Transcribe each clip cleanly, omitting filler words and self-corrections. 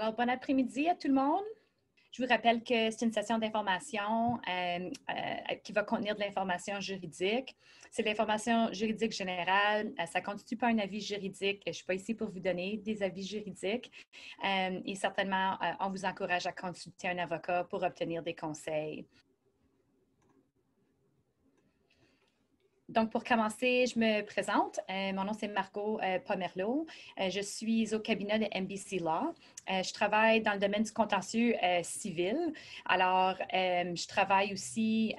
Alors, bon après-midi à tout le monde. Je vous rappelle que c'est une session d'information qui va contenir de l'information juridique. C'est de l'information juridique générale. Ça ne constitue pas un avis juridique. Je ne suis pas ici pour vous donner des avis juridiques. Et certainement, on vous encourage à consulter un avocat pour obtenir des conseils. Donc, pour commencer, je me présente. Mon nom, c'est Margot Pomerleau. Je suis au cabinet de MBC Law. Je travaille dans le domaine du contentieux civil. Alors, je travaille aussi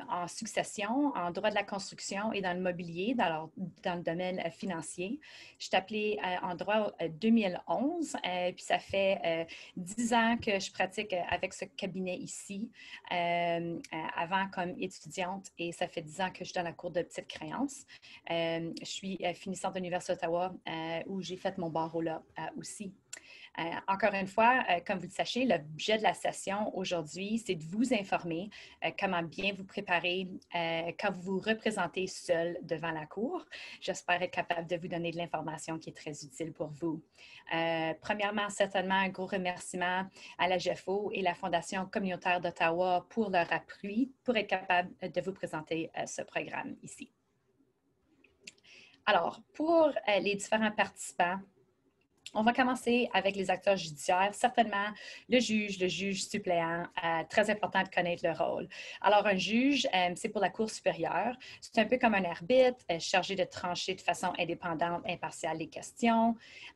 en succession, en droit de la construction et dans le mobilier, dans le domaine financier. Je suis appelée en droit 2011, puis ça fait 10 ans que je pratique avec ce cabinet ici, avant comme étudiante, et ça fait 10 ans que je suis dans la cour de petite créance. Je suis finissante de l'Université d'Ottawa où j'ai fait mon barreau là aussi. Encore une fois, comme vous le sachez, l'objet de la session aujourd'hui, c'est de vous informer comment bien vous préparer quand vous vous représentez seul devant la cour. J'espère être capable de vous donner de l'information qui est très utile pour vous. Premièrement, certainement, un gros remerciement à la GEFO et la Fondation communautaire d'Ottawa pour leur appui pour être capable de vous présenter ce programme ici. Alors, pour les différents participants, on va commencer avec les acteurs judiciaires. Certainement, le juge suppléant, très important de connaître le rôle. Alors, un juge, c'est pour la Cour supérieure. C'est un peu comme un arbitre chargé de trancher de façon indépendante, impartiale les questions.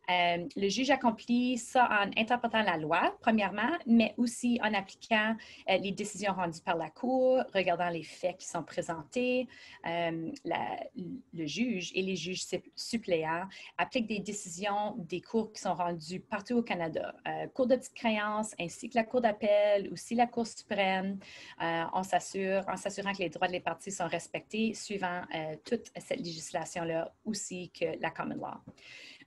Le juge accomplit ça en interprétant la loi, premièrement, mais aussi en appliquant les décisions rendues par la Cour, regardant les faits qui sont présentés. Le juge et les juges suppléants appliquent des décisions des cours qui sont rendus partout au Canada. Cour de petite créance, ainsi que la Cour d'appel, aussi la Cour suprême. En s'assurant que les droits des parties sont respectés, suivant toute cette législation-là, aussi que la common law.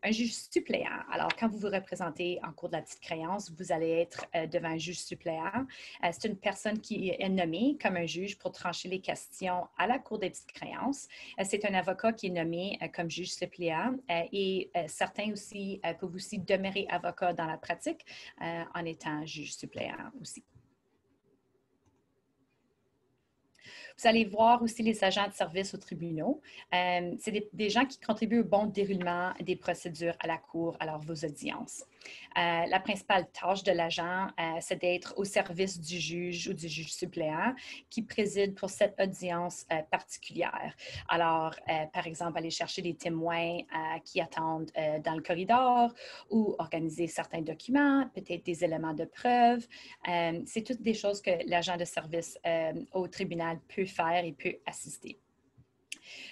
Un juge suppléant. Alors, quand vous vous représentez en cour de la petite créance, vous allez être devant un juge suppléant. C'est une personne qui est nommée comme un juge pour trancher les questions à la cour des petites créances. C'est un avocat qui est nommé comme juge suppléant et certains aussi peuvent aussi demeurer avocat dans la pratique en étant juge suppléant aussi. Vous allez voir aussi les agents de service aux tribunaux. C'est des gens qui contribuent au bon déroulement des procédures à la cour, alors vos audiences. La principale tâche de l'agent, c'est d'être au service du juge ou du juge suppléant qui préside pour cette audience particulière. Alors, par exemple, aller chercher des témoins qui attendent dans le corridor ou organiser certains documents, peut-être des éléments de preuve. C'est toutes des choses que l'agent de service au tribunal peut faire et peut assister.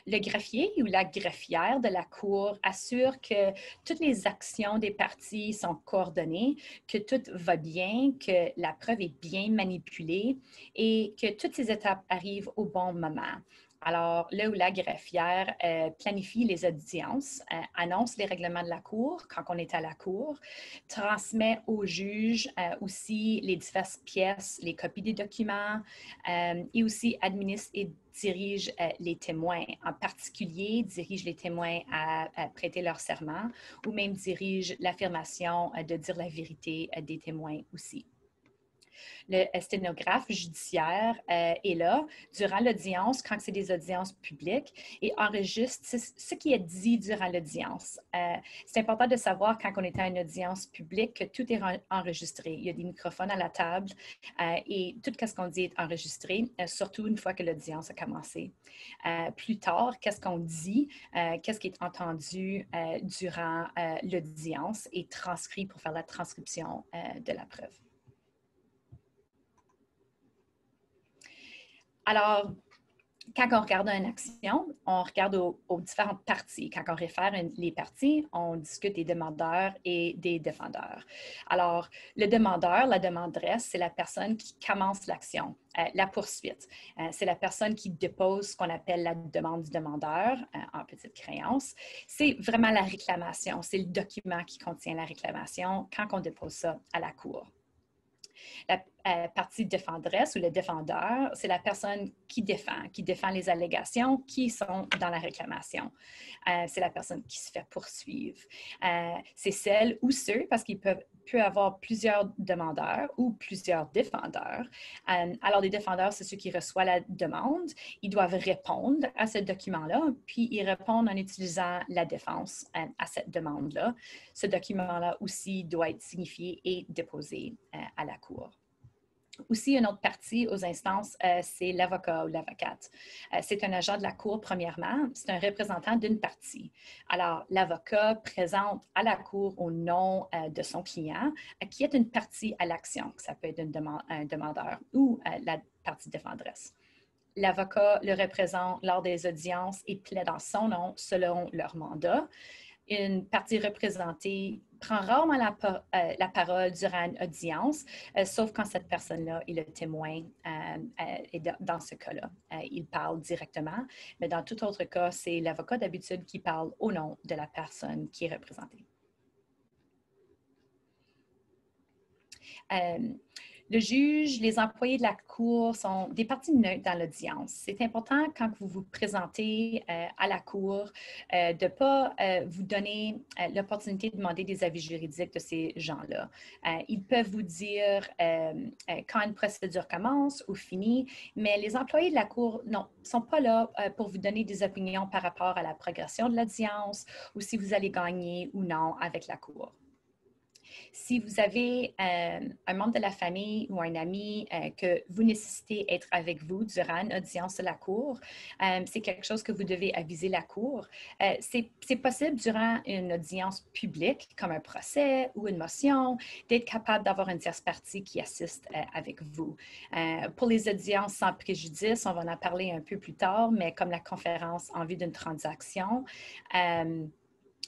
Le greffier ou la greffière de la cour assure que toutes les actions des parties sont coordonnées, que tout va bien, que la preuve est bien manipulée et que toutes ces étapes arrivent au bon moment. Alors, le ou la greffière planifie les audiences, annonce les règlements de la cour quand on est à la cour, transmet au juge aussi les diverses pièces, les copies des documents et aussi administre et dirige les témoins. En particulier, dirige les témoins à prêter leur serment ou même dirige l'affirmation de dire la vérité des témoins aussi. Le sténographe judiciaire est là durant l'audience, quand c'est des audiences publiques, et enregistre ce qui est dit durant l'audience. C'est important de savoir quand on est à une audience publique que tout est enregistré. Il y a des microphones à la table et tout ce qu'on dit est enregistré, surtout une fois que l'audience a commencé. Plus tard, qu'est-ce qu'on dit, qu'est-ce qui est entendu durant l'audience est transcrit pour faire la transcription de la preuve. Alors, quand on regarde une action, on regarde aux différentes parties. Quand on réfère les parties, on discute des demandeurs et des défendeurs. Alors, le demandeur, la demanderesse, c'est la personne qui commence l'action. La poursuite, c'est la personne qui dépose ce qu'on appelle la demande du demandeur en petite créance. C'est vraiment la réclamation, c'est le document qui contient la réclamation quand on dépose ça à la cour. partie défenderesse ou le défendeur, c'est la personne qui défend les allégations qui sont dans la réclamation. C'est la personne qui se fait poursuivre. C'est celle ou ceux, parce qu'il peut avoir plusieurs demandeurs ou plusieurs défendeurs. Alors, les défendeurs, c'est ceux qui reçoivent la demande. Ils doivent répondre à ce document-là, puis ils répondent en utilisant la défense à cette demande-là. Ce document-là aussi doit être signifié et déposé à la Cour. Aussi, une autre partie aux instances, c'est l'avocat ou l'avocate. C'est un agent de la Cour, premièrement. C'est un représentant d'une partie. Alors, l'avocat présente à la Cour au nom de son client, qui est une partie à l'action. Ça peut être un demandeur ou la partie défenderesse. L'avocat le représente lors des audiences et plaide en son nom selon leur mandat. Une partie représentée prend rarement la parole durant une audience, sauf quand cette personne-là est le témoin. Et dans ce cas-là, il parle directement, mais dans tout autre cas, c'est l'avocat d'habitude qui parle au nom de la personne qui est représentée. Le juge, les employés de la Cour sont des parties neutres dans l'audience. C'est important quand vous vous présentez à la Cour de ne pas vous donner l'opportunité de demander des avis juridiques de ces gens-là. Ils peuvent vous dire quand une procédure commence ou finit, mais les employés de la Cour ne sont pas là pour vous donner des opinions par rapport à la progression de l'audience ou si vous allez gagner ou non avec la Cour. Si vous avez un membre de la famille ou un ami que vous nécessitez être avec vous durant une audience de la Cour, c'est quelque chose que vous devez aviser la Cour. C'est possible durant une audience publique, comme un procès ou une motion, d'être capable d'avoir une tierce partie qui assiste avec vous. Pour les audiences sans préjudice, on va en parler un peu plus tard, mais comme la conférence en vue d'une transaction,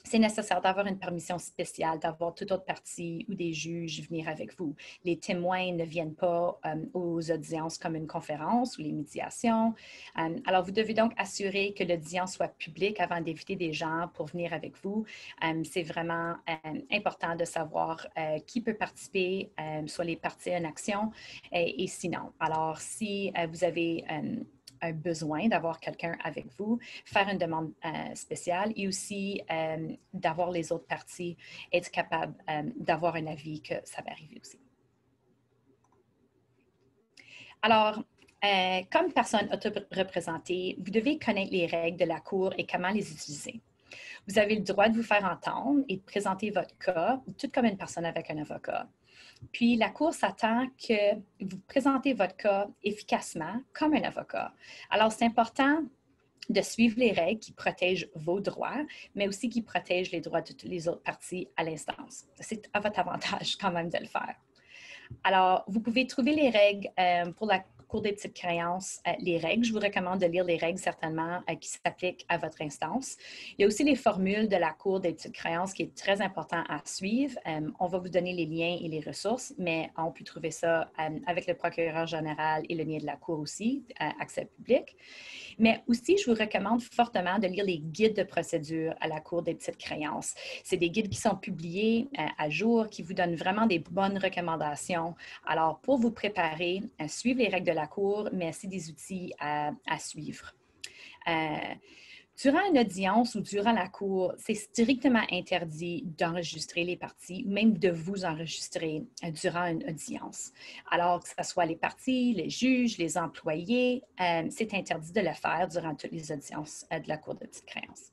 c'est nécessaire d'avoir une permission spéciale, d'avoir toute autre partie ou des juges venir avec vous. Les témoins ne viennent pas aux audiences comme une conférence ou les médiations. Alors, vous devez donc assurer que l'audience soit publique avant d'inviter des gens pour venir avec vous. C'est vraiment important de savoir qui peut participer, soit les parties en action et sinon. Alors, si vous avez un besoin d'avoir quelqu'un avec vous, faire une demande spéciale et aussi d'avoir les autres parties, être capable d'avoir un avis que ça va arriver aussi. Alors, comme personne auto-représentée, vous devez connaître les règles de la Cour et comment les utiliser. Vous avez le droit de vous faire entendre et de présenter votre cas, tout comme une personne avec un avocat. Puis, la Cour s'attend que vous présentez votre cas efficacement comme un avocat. Alors, c'est important de suivre les règles qui protègent vos droits, mais aussi qui protègent les droits de toutes les autres parties à l'instance. C'est à votre avantage quand même de le faire. Alors, vous pouvez trouver les règles pour la Cour des petites créances, les règles. Je vous recommande de lire les règles certainement qui s'appliquent à votre instance. Il y a aussi les formules de la Cour des petites créances qui est très important à suivre. On va vous donner les liens et les ressources, mais on peut trouver ça avec le procureur général et le lien de la Cour aussi, accès public. Mais aussi, je vous recommande fortement de lire les guides de procédure à la Cour des petites créances. C'est des guides qui sont publiés à jour, qui vous donnent vraiment des bonnes recommandations. Alors, pour vous préparer, suivre les règles de la Cour, mais aussi des outils à suivre. Durant une audience ou durant la cour, c'est strictement interdit d'enregistrer les parties, même de vous enregistrer durant une audience. Alors, que ce soit les parties, les juges, les employés, c'est interdit de le faire durant toutes les audiences de la Cour de petites créances.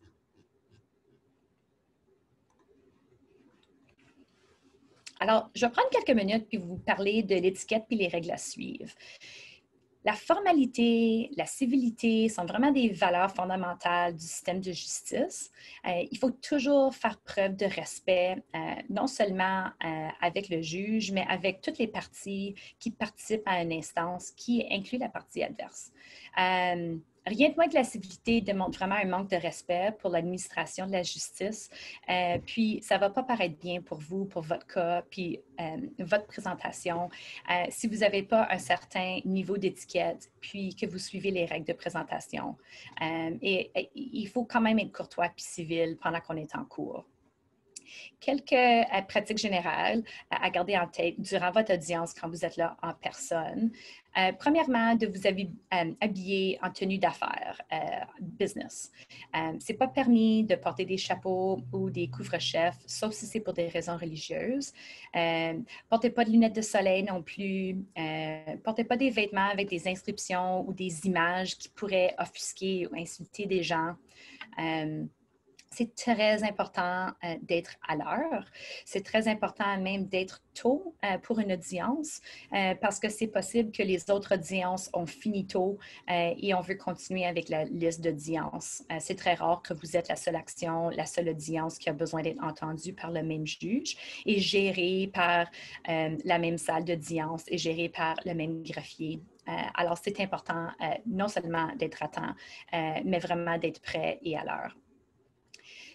Alors, je vais prendre quelques minutes puis vous parler de l'étiquette puis les règles à suivre. La formalité, la civilité sont vraiment des valeurs fondamentales du système de justice. Il faut toujours faire preuve de respect, non seulement avec le juge, mais avec toutes les parties qui participent à une instance qui inclut la partie adverse. Rien de moins que la civilité démontre vraiment un manque de respect pour l'administration de la justice. Puis, ça ne va pas paraître bien pour vous, pour votre cas, puis votre présentation. Si vous n'avez pas un certain niveau d'étiquette, puis que vous suivez les règles de présentation. Et il faut quand même être courtois puis civil pendant qu'on est en cours. Quelques pratiques générales à garder en tête durant votre audience quand vous êtes là en personne. Premièrement, de vous habiller en tenue d'affaires, business. Ce n'est pas permis de porter des chapeaux ou des couvre-chefs, sauf si c'est pour des raisons religieuses. Portez pas de lunettes de soleil non plus. Portez pas des vêtements avec des inscriptions ou des images qui pourraient offusquer ou insulter des gens. C'est très important d'être à l'heure. C'est très important même d'être tôt pour une audience parce que c'est possible que les autres audiences ont fini tôt et on veut continuer avec la liste d'audiences. C'est très rare que vous êtes la seule action, la seule audience qui a besoin d'être entendue par le même juge et gérée par la même salle d'audience et gérée par le même greffier. Alors, c'est important non seulement d'être à temps, mais vraiment d'être prêt et à l'heure.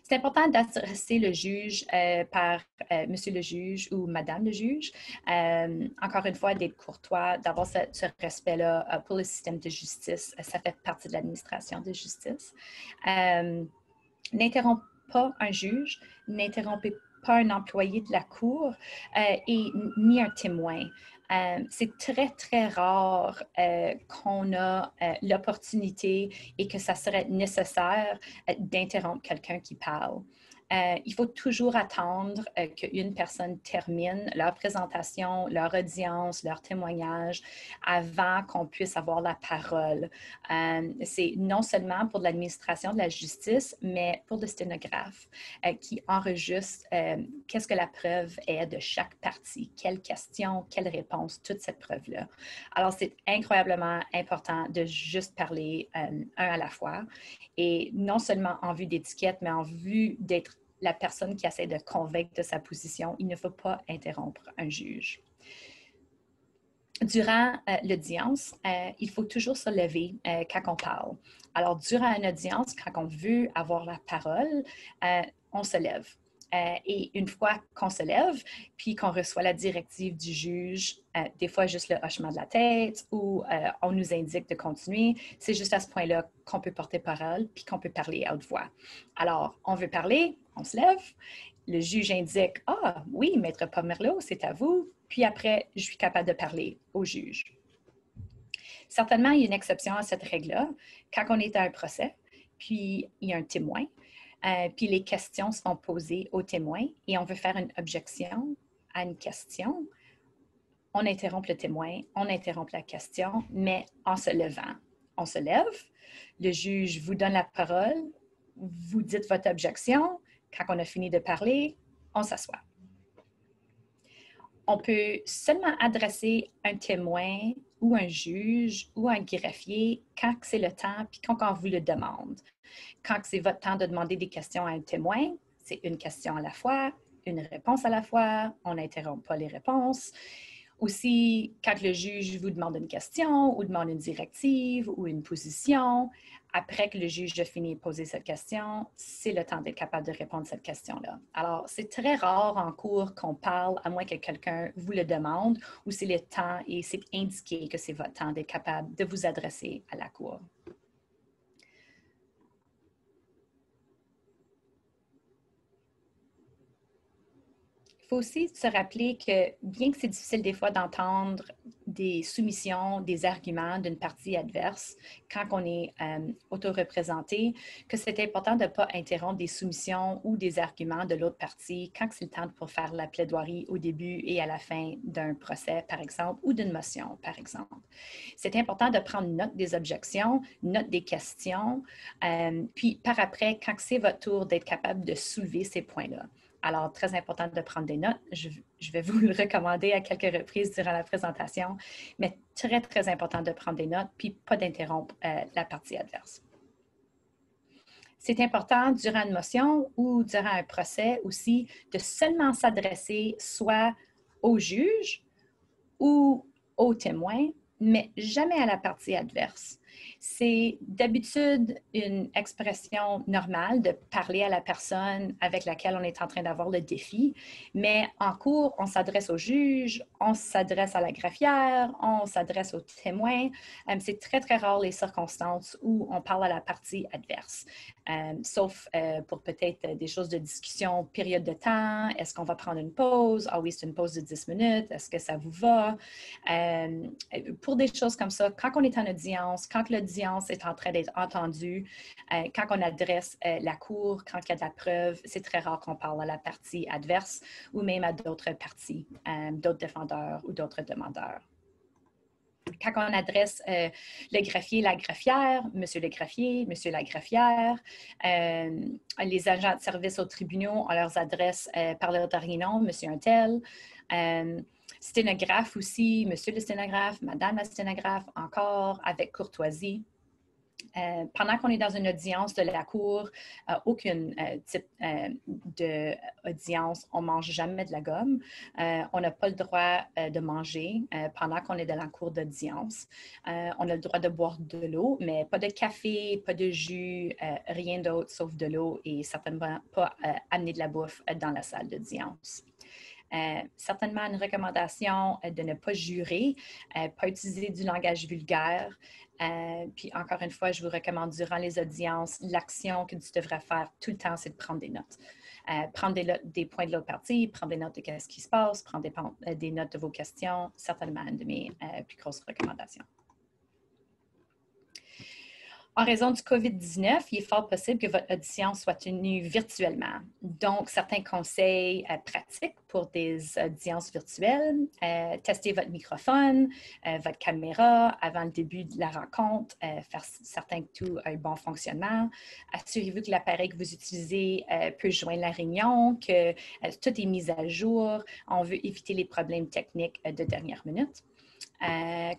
C'est important d'adresser le juge par Monsieur le juge ou Madame le juge. Encore une fois, d'être courtois, d'avoir ce respect-là pour le système de justice. Ça fait partie de l'administration de justice. N'interrompez pas un juge, n'interrompez pas un employé de la cour et ni un témoin. C'est très, très rare qu'on a l'opportunité et que ça serait nécessaire d'interrompre quelqu'un qui parle. Il faut toujours attendre qu'une personne termine leur présentation, leur audience, leur témoignage avant qu'on puisse avoir la parole. C'est non seulement pour l'administration de la justice, mais pour le sténographe qui enregistre qu'est-ce que la preuve est de chaque partie, quelle question, quelle réponse, toute cette preuve-là. Alors, c'est incroyablement important de juste parler un à la fois et non seulement en vue d'étiquette, mais en vue d'être la personne qui essaie de convaincre de sa position. Il ne faut pas interrompre un juge. Durant l'audience, il faut toujours se lever quand on parle. Alors, durant une audience, quand on veut avoir la parole, on se lève. Et une fois qu'on se lève, puis qu'on reçoit la directive du juge, des fois juste le hochement de la tête ou on nous indique de continuer, c'est juste à ce point-là qu'on peut porter parole puis qu'on peut parler à haute voix. Alors, on veut parler, on se lève, le juge indique « Ah, oui, Maître Pomerleau, c'est à vous », puis après, je suis capable de parler au juge. Certainement, il y a une exception à cette règle-là. Quand on est à un procès, puis il y a un témoin, puis les questions sont posées au témoin et on veut faire une objection à une question, on interrompt le témoin, on interrompt la question, mais en se levant. On se lève, le juge vous donne la parole, vous dites votre objection, quand on a fini de parler, on s'assoit. On peut seulement adresser un témoin ou un juge ou un greffier quand c'est le temps puis quand on vous le demande. Quand c'est votre temps de demander des questions à un témoin, c'est une question à la fois, une réponse à la fois, on n'interrompt pas les réponses. Aussi, quand le juge vous demande une question ou demande une directive ou une position, après que le juge a fini de poser cette question, c'est le temps d'être capable de répondre à cette question-là. Alors, c'est très rare en cours qu'on parle, à moins que quelqu'un vous le demande, ou c'est le temps et c'est indiqué que c'est votre temps d'être capable de vous adresser à la cour. Il faut aussi se rappeler que bien que c'est difficile des fois d'entendre des soumissions, des arguments d'une partie adverse quand on est auto-représenté, que c'est important de ne pas interrompre des soumissions ou des arguments de l'autre partie quand c'est le temps pour faire la plaidoirie au début et à la fin d'un procès, par exemple, ou d'une motion, par exemple. C'est important de prendre note des objections, note des questions, puis par après, quand c'est votre tour d'être capable de soulever ces points-là. Alors, très important de prendre des notes. Je vais vous le recommander à quelques reprises durant la présentation, mais très, très important de prendre des notes, puis pas d'interrompre la partie adverse. C'est important durant une motion ou durant un procès aussi de seulement s'adresser soit au juge ou au témoin, mais jamais à la partie adverse. C'est d'habitude une expression normale de parler à la personne avec laquelle on est en train d'avoir le défi, mais en cours, on s'adresse au juge, on s'adresse à la greffière, on s'adresse aux témoins. C'est très, très rare les circonstances où on parle à la partie adverse, sauf pour peut-être des choses de discussion, période de temps, est-ce qu'on va prendre une pause? Ah oui, c'est une pause de 10 minutes, est-ce que ça vous va? Pour des choses comme ça, quand on est en audience, quand l'audience est en train d'être entendue, quand on adresse la cour, quand il y a de la preuve, c'est très rare qu'on parle à la partie adverse ou même à d'autres parties, d'autres défendeurs ou d'autres demandeurs. Quand on adresse le greffier, la greffière, monsieur le greffier, monsieur la greffière, les agents de service aux tribunaux, on leur adresse par leur dernier nom, monsieur un tel. Sténographe aussi, monsieur le sténographe, madame la sténographe, encore avec courtoisie. Pendant qu'on est dans une audience de la cour, aucun type d'audience, on ne mange jamais de la gomme. On n'a pas le droit de manger pendant qu'on est dans la cour d'audience. On a le droit de boire de l'eau, mais pas de café, pas de jus, rien d'autre sauf de l'eau et certainement pas amener de la bouffe dans la salle d'audience. Certainement une recommandation de ne pas jurer, pas utiliser du langage vulgaire. Puis encore une fois, je vous recommande durant les audiences, l'action que tu devrais faire tout le temps, c'est de prendre des notes. Prendre des points de l'autre partie, prendre des notes de ce qui se passe, prendre des notes de vos questions, certainement une de mes plus grosses recommandations. En raison du COVID-19, il est fort possible que votre audition soit tenue virtuellement. Donc, certains conseils pratiques pour des audiences virtuelles, testez votre microphone, votre caméra avant le début de la rencontre, faire certain que tout a un bon fonctionnement. Assurez-vous que l'appareil que vous utilisez peut joindre la réunion, que tout est mis à jour. On veut éviter les problèmes techniques de dernière minute.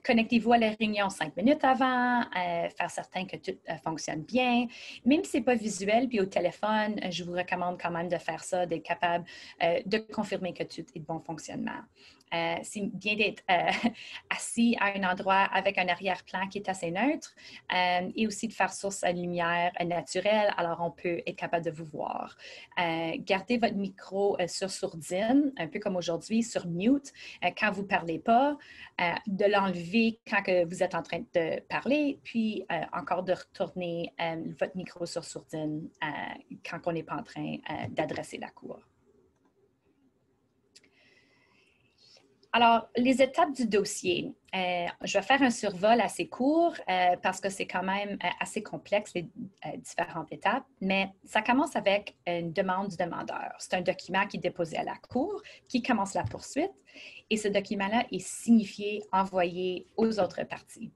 Connectez-vous à la réunion 5 minutes avant, faire certain que tout fonctionne bien. Même si ce n'est pas visuel, puis au téléphone, je vous recommande quand même de faire ça, d'être capable de confirmer que tout est de bon fonctionnement. C'est bien d'être assis à un endroit avec un arrière-plan qui est assez neutre et aussi de faire source à une lumière naturelle, alors on peut être capable de vous voir. Gardez votre micro sur sourdine, un peu comme aujourd'hui, sur mute, quand vous ne parlez pas, de l'enlever quand que vous êtes en train de parler, puis encore de retourner votre micro sur sourdine quand on n'est pas en train d'adresser la cour. Alors, les étapes du dossier. Je vais faire un survol assez court parce que c'est quand même assez complexe, les différentes étapes, mais ça commence avec une demande du demandeur. C'est un document qui est déposé à la cour, qui commence la poursuite, et ce document-là est signifié, envoyé aux autres parties.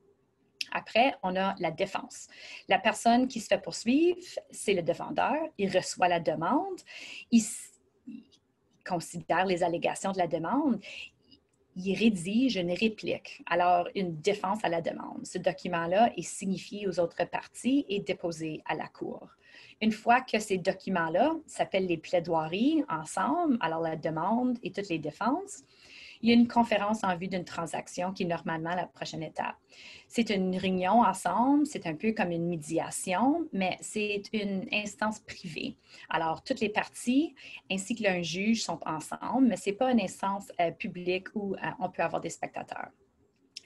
Après, on a la défense. La personne qui se fait poursuivre, c'est le défendeur. Il reçoit la demande, il considère les allégations de la demande, il rédige une réplique, alors une défense à la demande. Ce document-là est signifié aux autres parties et déposé à la cour. Une fois que ces documents-là s'appellent les plaidoiries ensemble, alors la demande et toutes les défenses, il y a une conférence en vue d'une transaction qui est normalement la prochaine étape. C'est une réunion ensemble, c'est un peu comme une médiation, mais c'est une instance privée. Alors, toutes les parties ainsi que un juge sont ensemble, mais ce n'est pas une instance publique où on peut avoir des spectateurs.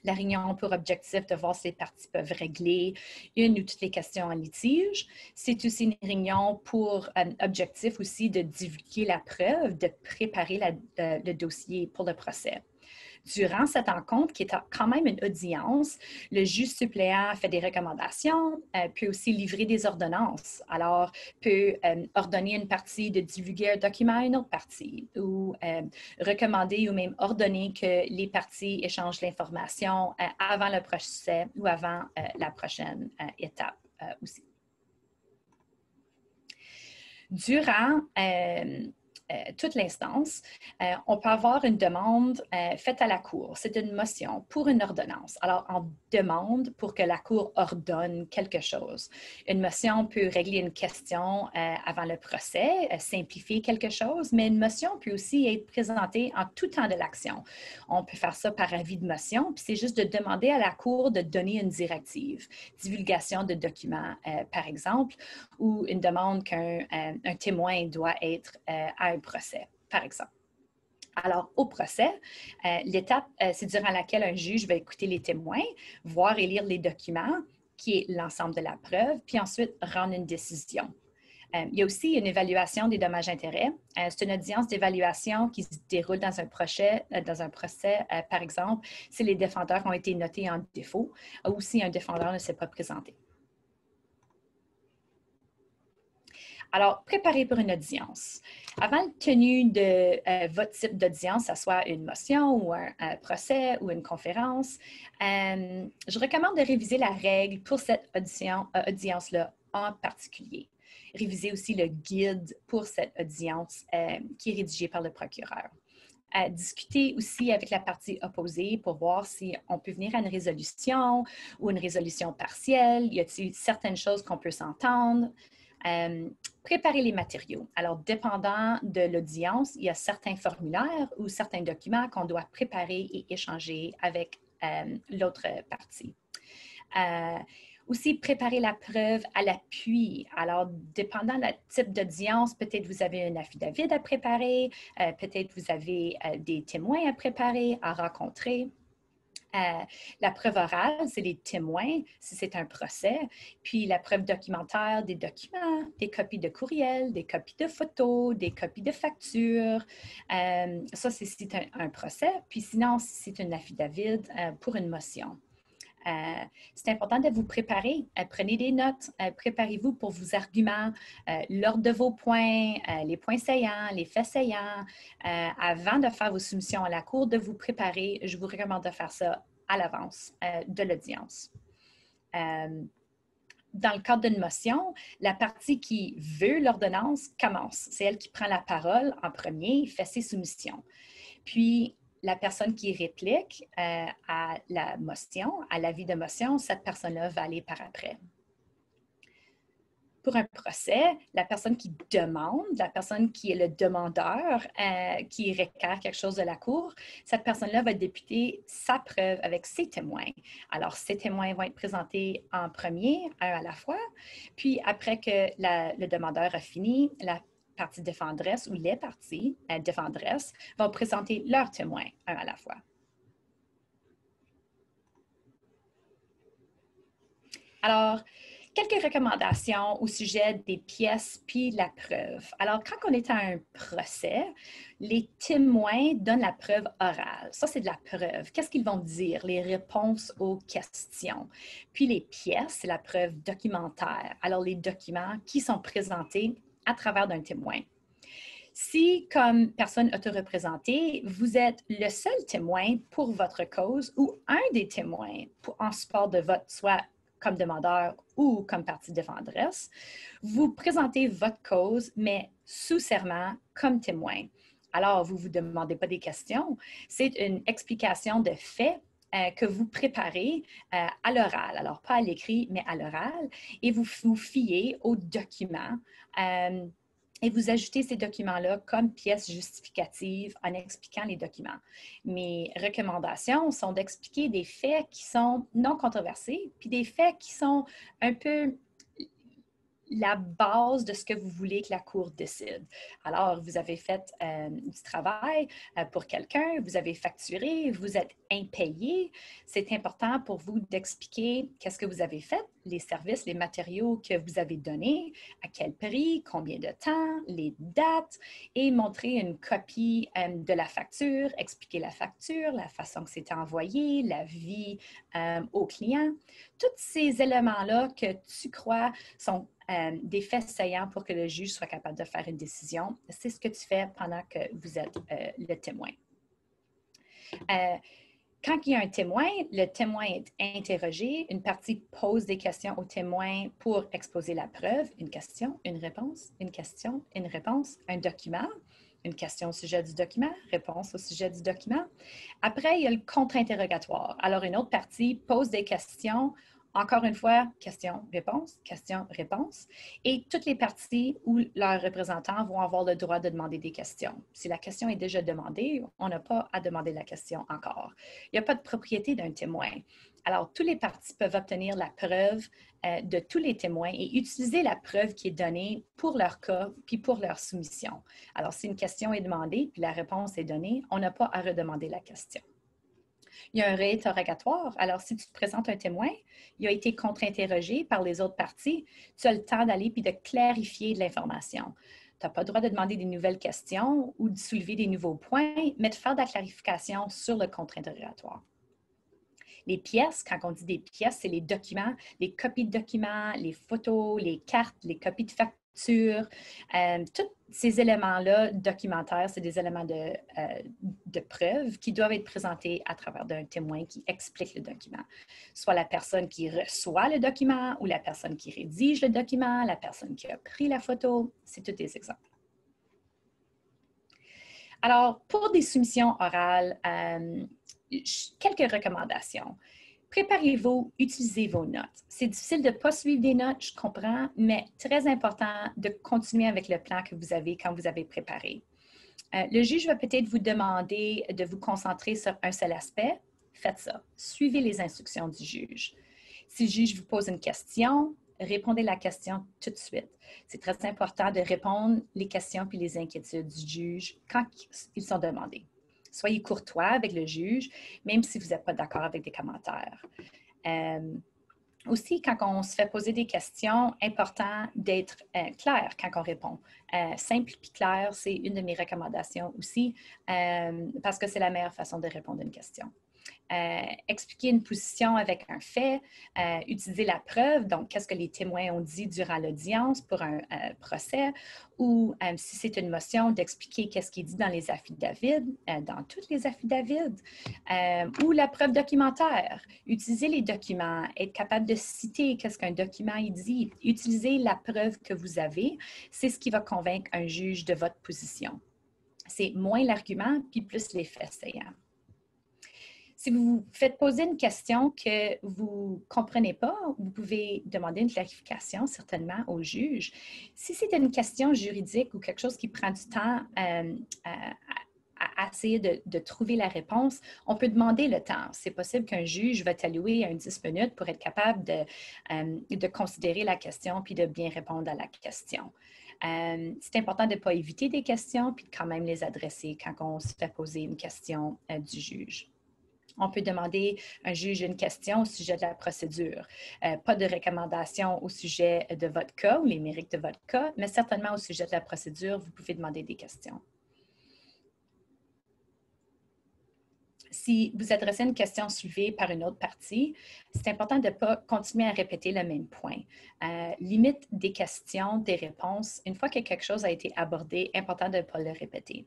La réunion a pour objectif de voir si les parties peuvent régler une ou toutes les questions en litige. C'est aussi une réunion pour objectif aussi de divulguer la preuve, de préparer le dossier pour le procès. Durant cette rencontre, qui est quand même une audience, le juge suppléant fait des recommandations, peut aussi livrer des ordonnances. Alors, peut ordonner une partie de divulguer un document à une autre partie ou recommander ou même ordonner que les parties échangent l'information avant le procès ou avant la prochaine étape aussi. Durant toute l'instance, on peut avoir une demande faite à la Cour. C'est une motion pour une ordonnance. Alors, on demande pour que la Cour ordonne quelque chose. Une motion peut régler une question avant le procès, simplifier quelque chose, mais une motion peut aussi être présentée en tout temps de l'action. On peut faire ça par avis de motion, puis c'est juste de demander à la Cour de donner une directive, divulgation de documents, par exemple, ou une demande qu'un témoin doit être à un procès, par exemple. Alors, au procès, l'étape, c'est durant laquelle un juge va écouter les témoins, voir et lire les documents, qui est l'ensemble de la preuve, puis ensuite rendre une décision. Il y a aussi une évaluation des dommages-intérêts. C'est une audience d'évaluation qui se déroule dans un procès, par exemple, si les défendeurs ont été notés en défaut ou si un défendeur ne s'est pas présenté. Alors, préparez pour une audience. Avant la tenue de votre type d'audience, que ce soit une motion ou un procès ou une conférence, je recommande de réviser la règle pour cette audience-là en particulier. Réviser aussi le guide pour cette audience qui est rédigé par le procureur. Discuter aussi avec la partie opposée pour voir si on peut venir à une résolution ou une résolution partielle. Y a-t-il certaines choses qu'on peut s'entendre? Préparer les matériaux. Alors, dépendant de l'audience, il y a certains formulaires ou certains documents qu'on doit préparer et échanger avec l'autre partie. Aussi, préparer la preuve à l'appui. Alors, dépendant du type d'audience, peut-être vous avez un affidavit à préparer, peut-être vous avez des témoins à préparer, à rencontrer. La preuve orale, c'est les témoins, si c'est un procès, puis la preuve documentaire, des documents, des copies de courriels, des copies de photos, des copies de factures. Ça, c'est si c'est un procès. Puis sinon, si c'est un affidavit pour une motion. C'est important de vous préparer. Prenez des notes. Préparez-vous pour vos arguments, l'ordre de vos points, les points saillants, les faits saillants. Avant de faire vos soumissions à la Cour, de vous préparer. Je vous recommande de faire ça à l'avance de l'audience. Dans le cadre d'une motion, la partie qui veut l'ordonnance commence. C'est elle qui prend la parole en premier, fait ses soumissions. Puis, la personne qui réplique à la motion, à l'avis de motion, cette personne-là va aller par après. Pour un procès, la personne qui demande, la personne qui est le demandeur, qui requiert quelque chose de la Cour, cette personne-là va débuter sa preuve avec ses témoins. Alors, ces témoins vont être présentés en premier, un à la fois, puis après que le demandeur a fini, la partie défenderesse ou les parties défenderesses vont présenter leurs témoins, un à la fois. Alors, quelques recommandations au sujet des pièces puis la preuve. Alors, quand on est à un procès, les témoins donnent la preuve orale. Ça, c'est de la preuve. Qu'est-ce qu'ils vont dire? Les réponses aux questions. Puis les pièces, c'est la preuve documentaire. Alors, les documents qui sont présentés à travers d'un témoin. Si, comme personne autoreprésentée, vous êtes le seul témoin pour votre cause ou un des témoins en support de votre, soit comme demandeur ou comme partie défenderesse, vous présentez votre cause, mais sous serment comme témoin. Alors, vous ne vous demandez pas des questions, c'est une explication de fait que vous préparez à l'oral. Alors, pas à l'écrit, mais à l'oral, et vous vous fiez aux documents et vous ajoutez ces documents-là comme pièces justificatives en expliquant les documents. Mes recommandations sont d'expliquer des faits qui sont non controversés, puis des faits qui sont un peu la base de ce que vous voulez que la Cour décide. Alors, vous avez fait du travail pour quelqu'un, vous avez facturé, vous êtes impayé. C'est important pour vous d'expliquer qu'est-ce que vous avez fait, les services, les matériaux que vous avez donnés, à quel prix, combien de temps, les dates, et montrer une copie de la facture, expliquer la facture, la façon que c'était envoyé, la vie au client. Tous ces éléments-là que tu crois sont des faits saillants pour que le juge soit capable de faire une décision. C'est ce que tu fais pendant que vous êtes le témoin. Quand il y a un témoin, le témoin est interrogé. Une partie pose des questions au témoin pour exposer la preuve. Une question, une réponse, une question, une réponse, un document. une question au sujet du document, réponse au sujet du document. Après, il y a le contre-interrogatoire. Alors, une autre partie pose des questions. Encore une fois, question-réponse, question-réponse. Et toutes les parties où leurs représentants vont avoir le droit de demander des questions. Si la question est déjà demandée, on n'a pas à demander la question encore. Il n'y a pas de propriété d'un témoin. Alors, tous les parties peuvent obtenir la preuve de tous les témoins et utiliser la preuve qui est donnée pour leur cas puis pour leur soumission. Alors, si une question est demandée puis la réponse est donnée, on n'a pas à redemander la question. Il y a un réinterrogatoire. Alors, si tu te présentes un témoin, il a été contre-interrogé par les autres parties, tu as le temps d'aller puis de clarifier de l'information. Tu n'as pas le droit de demander des nouvelles questions ou de soulever des nouveaux points, mais de faire de la clarification sur le contre-interrogatoire. Les pièces, quand on dit des pièces, c'est les documents, les copies de documents, les photos, les cartes, les copies de factures. Tous ces éléments-là documentaires, c'est des éléments de preuve qui doivent être présentés à travers d'un témoin qui explique le document. Soit la personne qui reçoit le document ou la personne qui rédige le document, la personne qui a pris la photo, c'est tous des exemples. Alors, pour des soumissions orales, quelques recommandations. Préparez-vous, utilisez vos notes. C'est difficile de ne pas suivre des notes, je comprends, mais très important de continuer avec le plan que vous avez quand vous avez préparé. Le juge va peut-être vous demander de vous concentrer sur un seul aspect. Faites ça. Suivez les instructions du juge. Si le juge vous pose une question, répondez la question tout de suite. C'est très important de répondre les questions puis les inquiétudes du juge quand ils sont demandés. Soyez courtois avec le juge, même si vous n'êtes pas d'accord avec des commentaires. Aussi, quand on se fait poser des questions, important d'être clair quand on répond. Simple et clair, c'est une de mes recommandations aussi, parce que c'est la meilleure façon de répondre à une question. Expliquer une position avec un fait, utiliser la preuve, donc qu'est-ce que les témoins ont dit durant l'audience pour un procès, ou si c'est une motion, d'expliquer qu'est-ce qui est dit dans les affidavits, dans toutes les affidavits, ou la preuve documentaire. Utiliser les documents, être capable de citer qu'est-ce qu'un document il dit, utiliser la preuve que vous avez, c'est ce qui va convaincre un juge de votre position. C'est moins l'argument, puis plus les faits saillants. Si vous vous faites poser une question que vous ne comprenez pas, vous pouvez demander une clarification certainement au juge. Si c'est une question juridique ou quelque chose qui prend du temps à essayer de trouver la réponse, on peut demander le temps. C'est possible qu'un juge va t'allouer 10 minutes pour être capable de considérer la question puis de bien répondre à la question. C'est important de ne pas éviter des questions puis de quand même les adresser quand on se fait poser une question du juge. On peut demander à un juge une question au sujet de la procédure. Pas de recommandation au sujet de votre cas ou les mérites de votre cas, mais certainement au sujet de la procédure, vous pouvez demander des questions. Si vous adressez une question soulevée par une autre partie, c'est important de ne pas continuer à répéter le même point. Limite des questions, des réponses. Une fois que quelque chose a été abordé, important de ne pas le répéter.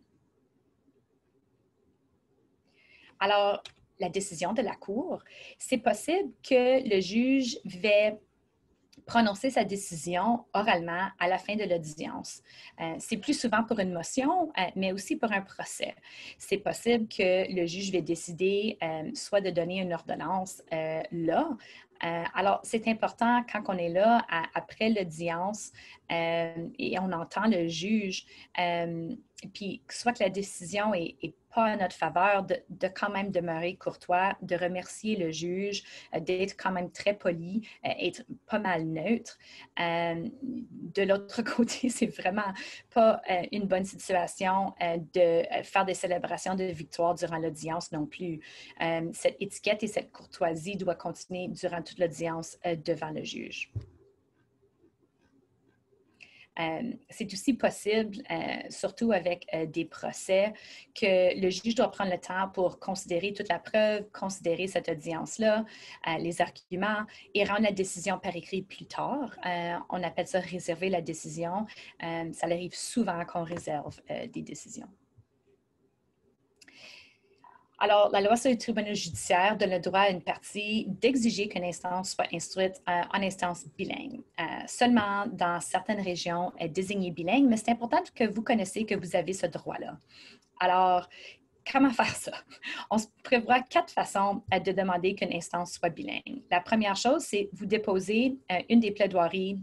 Alors, la décision de la Cour, c'est possible que le juge va prononcer sa décision oralement à la fin de l'audience. C'est plus souvent pour une motion, mais aussi pour un procès. C'est possible que le juge va décider soit de donner une ordonnance là. Alors, c'est important quand on est là après l'audience et on entend le juge, puis soit que la décision est pas à notre faveur, de quand même demeurer courtois, de remercier le juge, d'être quand même très poli, être pas mal neutre. De l'autre côté, c'est vraiment pas une bonne situation de faire des célébrations de victoire durant l'audience non plus. Cette étiquette et cette courtoisie doit continuer durant toute l'audience devant le juge. C'est aussi possible, surtout avec des procès, que le juge doit prendre le temps pour considérer toute la preuve, considérer cette audience-là, les arguments et rendre la décision par écrit plus tard. On appelle ça réserver la décision. Ça arrive souvent qu'on réserve des décisions. Alors, la loi sur les tribunaux judiciaires donne le droit à une partie d'exiger qu'une instance soit instruite en instance bilingue. Seulement dans certaines régions désignées bilingues, mais c'est important que vous connaissiez que vous avez ce droit-là. Alors, comment faire ça? On se prévoit 4 façons de demander qu'une instance soit bilingue. La première chose, c'est vous déposer une des plaidoiries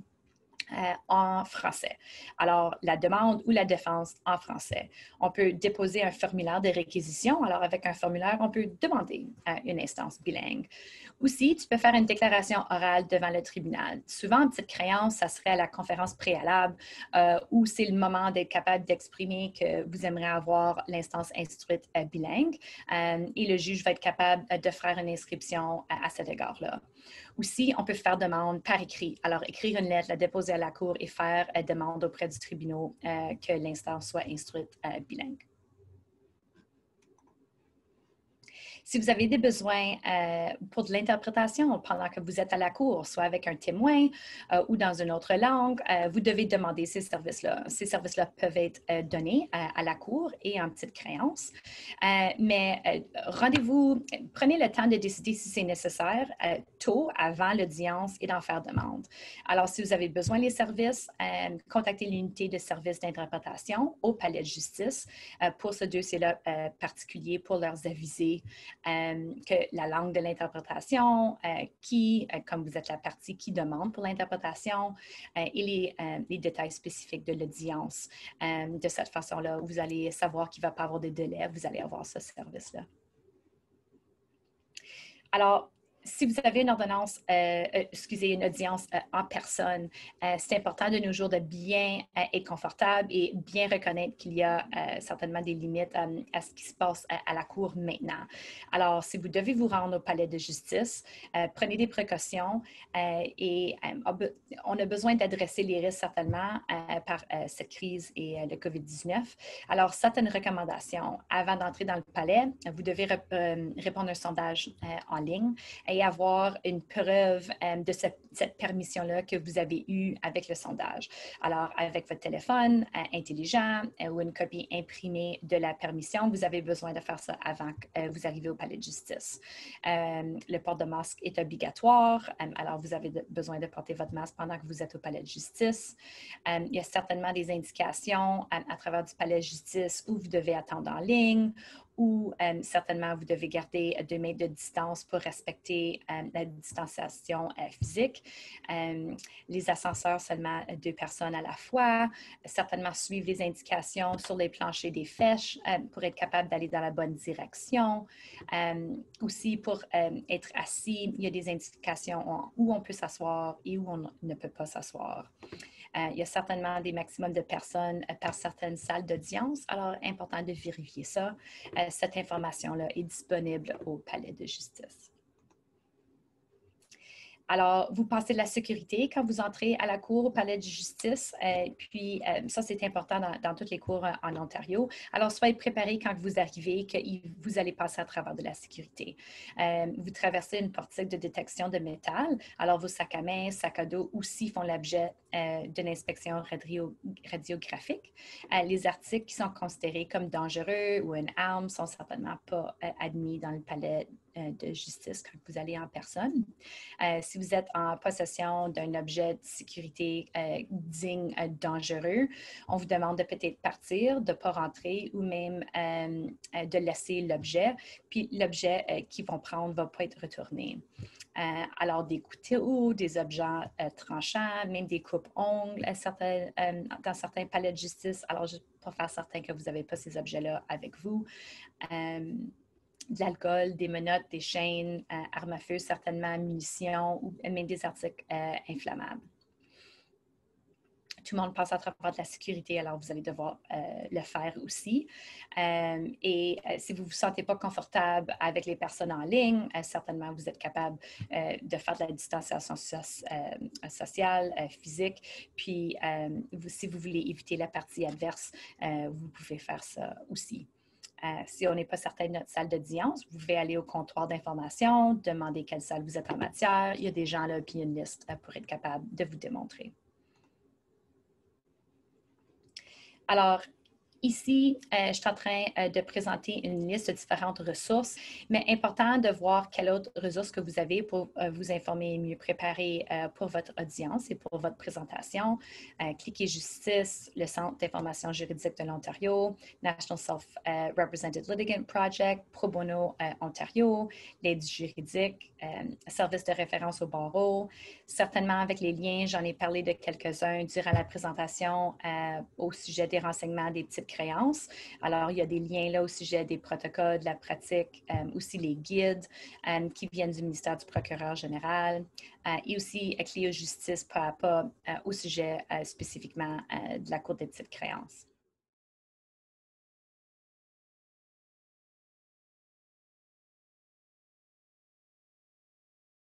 en français. Alors, la demande ou la défense en français. On peut déposer un formulaire de réquisition. Alors, avec un formulaire, on peut demander une instance bilingue. Aussi, tu peux faire une déclaration orale devant le tribunal. Souvent, en petite créance, ça serait à la conférence préalable où c'est le moment d'être capable d'exprimer que vous aimeriez avoir l'instance instruite bilingue et le juge va être capable de faire une inscription à cet égard-là. Aussi, on peut faire demande par écrit. Alors, écrire une lettre, la déposer à la cour et faire demande auprès du tribunal que l'instance soit instruite bilingue. Si vous avez des besoins pour de l'interprétation pendant que vous êtes à la cour, soit avec un témoin ou dans une autre langue, vous devez demander ces services-là. Ces services-là peuvent être donnés à la cour et en petite créance. Mais rendez-vous, prenez le temps de décider si c'est nécessaire tôt avant l'audience et d'en faire demande. Alors, si vous avez besoin des services, contactez l'unité de services d'interprétation au palais de justice pour ce dossier-là particulier pour leur aviser que la langue de l'interprétation, comme vous êtes la partie qui demande pour l'interprétation et les détails spécifiques de l'audience. De cette façon-là, vous allez savoir qu'il ne va pas avoir de délai, vous allez avoir ce service-là. Alors, si vous avez une ordonnance, une audience en personne, c'est important de nos jours de bien être confortable et bien reconnaître qu'il y a certainement des limites à ce qui se passe à la cour maintenant. Alors, si vous devez vous rendre au palais de justice, prenez des précautions et on a besoin d'adresser les risques certainement par cette crise et le COVID-19. Alors, certaines recommandations. Avant d'entrer dans le palais, vous devez répondre à un sondage en ligne et avoir une preuve de cette permission-là que vous avez eue avec le sondage. Alors, avec votre téléphone intelligent ou une copie imprimée de la permission, vous avez besoin de faire ça avant que vous arrivez au palais de justice. Le port de masque est obligatoire, alors vous avez besoin de porter votre masque pendant que vous êtes au palais de justice. Il y a certainement des indications à travers du palais de justice où vous devez attendre en ligne, ou certainement vous devez garder 2 mètres de distance pour respecter la distanciation physique. Les ascenseurs, seulement 2 personnes à la fois. Certainement suivre les indications sur les planchers des fèches pour être capable d'aller dans la bonne direction. Aussi, pour être assis, il y a des indications où on peut s'asseoir et où on ne peut pas s'asseoir. Il y a certainement des maximums de personnes par certaines salles d'audience, alors important de vérifier ça. Cette information-là est disponible au palais de justice. Alors, vous passez de la sécurité quand vous entrez à la cour au palais de justice. Puis, ça, c'est important dans toutes les cours en Ontario. Alors, soyez préparés quand vous arrivez que vous allez passer à travers de la sécurité. Vous traversez une portique de détection de métal. Alors, vos sacs à main, sacs à dos aussi font l'objet d'une inspection radiographique. Les articles qui sont considérés comme dangereux ou une arme sont certainement pas admis dans le palais de justice quand vous allez en personne. Si vous êtes en possession d'un objet de sécurité digne, dangereux, on vous demande de peut-être partir, de ne pas rentrer ou même de laisser l'objet. Puis l'objet qu'ils vont prendre ne va pas être retourné. Alors, des couteaux, des objets tranchants, même des coupes-ongles dans certains palais de justice. Alors, juste pour faire certain que vous n'avez pas ces objets-là avec vous. De l'alcool, des menottes, des chaînes, armes à feu, certainement munitions ou même des articles inflammables. Tout le monde passe à travers de la sécurité, alors vous allez devoir le faire aussi. Si vous ne vous sentez pas confortable avec les personnes en ligne, certainement vous êtes capable de faire de la distanciation sociale, physique. Puis, si vous voulez éviter la partie adverse, vous pouvez faire ça aussi. Si on n'est pas certain de notre salle d'audience, vous pouvez aller au comptoir d'information, demander quelle salle vous êtes en matière. Il y a des gens là, puis une liste pour être capable de vous démontrer. Alors, Ici, je suis en train de présenter une liste de différentes ressources, mais important de voir quelles autres ressources que vous avez pour vous informer et mieux préparer pour votre audience et pour votre présentation. Cliquez Justice, le Centre d'information juridique de l'Ontario, National Self-Represented Litigant Project, Pro Bono Ontario, l'aide juridique, service de référence au barreau. Certainement, avec les liens, j'en ai parlé de quelques-uns durant la présentation au sujet des renseignements des petites créances. Alors, il y a des liens là au sujet des protocoles, de la pratique, aussi les guides qui viennent du ministère du procureur général et aussi Clio Justice pas à pas au sujet spécifiquement de la Cour des petites créances.